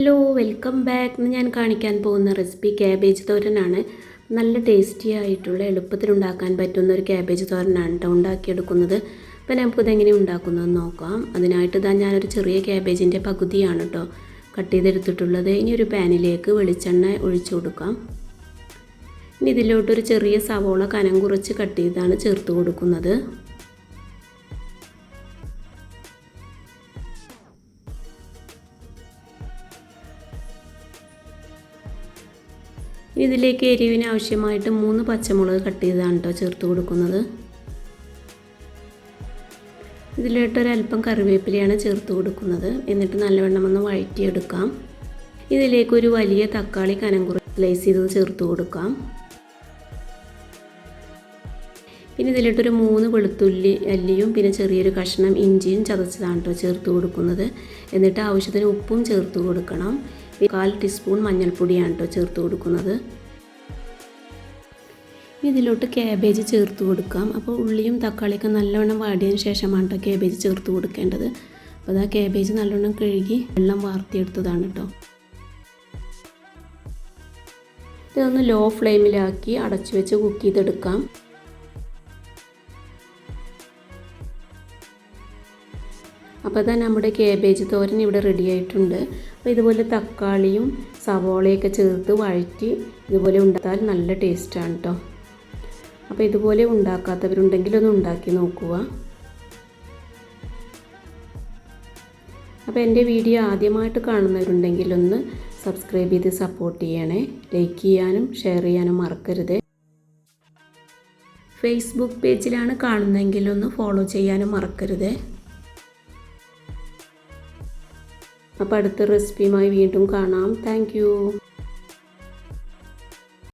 Hello welcome back. ഇന്ന് ഞാൻ കാണിക്കാൻ പോകുന്ന റെസിപ്പി ക്യാബേജ് തോരനാണ്. നല്ല ടേസ്റ്റി ആയിട്ടുള്ള എളുപ്പത്തിലുണ്ടാക്കാൻ പറ്റുന്ന ഒരു ക്യാബേജ് തോരനാണ് കേട്ടോ ഉണ്ടാക്കിയെടുക്കുന്നത്. അപ്പോൾ നമുക്കിതെങ്ങനെ ഉണ്ടാക്കുന്നതെന്ന് നോക്കാം. അതിനായിട്ട് ഞാനൊരു ചെറിയ ക്യാബേജിൻ്റെ പകുതിയാണ് കേട്ടോ കട്ട് ചെയ്തെടുത്തിട്ടുള്ളത്. ഇനി ഒരു പാനിലേക്ക് വെളിച്ചെണ്ണ ഒഴിച്ചു കൊടുക്കാം. ഇനി ഇതിലോട്ടൊരു ചെറിയ സവോള കനം കുറച്ച് കട്ട് ചെയ്താണ് ചേർത്ത് കൊടുക്കുന്നത്. ഇതിലേക്ക് എരിവിന് ആവശ്യമായിട്ട് 3 പച്ചമുളക് കട്ട് ചെയ്താണ് കേട്ടോ ചേർത്ത് കൊടുക്കുന്നത്. ഇതിലോട്ടൊരല്പം കറിവേപ്പിലയാണ് ചേർത്ത് കൊടുക്കുന്നത്. എന്നിട്ട് നല്ലവണ്ണം ഒന്ന് വഴറ്റിയെടുക്കാം. ഇതിലേക്ക് ഒരു വലിയ തക്കാളി കനം കുറച്ച് സ്ലൈസ് ചെയ്ത് ചേർത്ത് കൊടുക്കാം. പിന്നെ ഇതിലോട്ടൊരു 3 വെളുത്തുള്ളി അല്ലിയും പിന്നെ ചെറിയൊരു കഷ്ണം ഇഞ്ചിയും ചതച്ചതാണ് കേട്ടോ ചേർത്ത് കൊടുക്കുന്നത്. എന്നിട്ട് ആവശ്യത്തിന് ഉപ്പും ചേർത്ത് കൊടുക്കണം. 1/4 ടീസ്പൂൺ മഞ്ഞൾപ്പൊടിയാണ് കേട്ടോ ചേർത്ത് കൊടുക്കുന്നത്. ഇതിലോട്ട് ക്യാബേജ് ചേർത്ത് കൊടുക്കാം. അപ്പോൾ ഉള്ളിയും തക്കാളിയൊക്കെ നല്ലവണ്ണം വാടിയതിന് ശേഷമാണ് കേട്ടോ ക്യാബേജ് ചേർത്ത് കൊടുക്കേണ്ടത്. അപ്പോൾ അതാ ക്യാബേജ് നല്ലവണ്ണം കഴുകി വെള്ളം വാർത്തിയെടുത്തതാണ് കേട്ടോ. ഇതൊന്ന് ലോ ഫ്ലെയിമിലാക്കി അടച്ചു വെച്ച് കുക്ക് ചെയ്തെടുക്കാം. അപ്പോൾ അതാ നമ്മുടെ ക്യാബേജ് തോരൻ ഇവിടെ റെഡി ആയിട്ടുണ്ട്. അപ്പോൾ ഇതുപോലെ തക്കാളിയും സവോളയൊക്കെ ചേർത്ത് വഴറ്റി ഇതുപോലെ ഉണ്ടാക്കിയാൽ നല്ല ടേസ്റ്റാണ് കേട്ടോ. അപ്പോൾ ഇതുപോലെ ഉണ്ടാക്കാത്തവരുണ്ടെങ്കിൽ ഒന്ന് ഉണ്ടാക്കി നോക്കുക. അപ്പോൾ എൻ്റെ വീഡിയോ ആദ്യമായിട്ട് കാണുന്നവരുണ്ടെങ്കിൽ ഒന്ന് സബ്സ്ക്രൈബ് ചെയ്ത് സപ്പോർട്ട് ചെയ്യണേ. ലൈക്ക് ചെയ്യാനും ഷെയർ ചെയ്യാനും മറക്കരുത്. ഫേസ്ബുക്ക് പേജിലാണ് കാണുന്നതെങ്കിൽ ഒന്ന് ഫോളോ ചെയ്യാനും മറക്കരുത്. അപ്പോൾ അടുത്ത റെസിപ്പിയുമായി വീണ്ടും കാണാം. Thank you.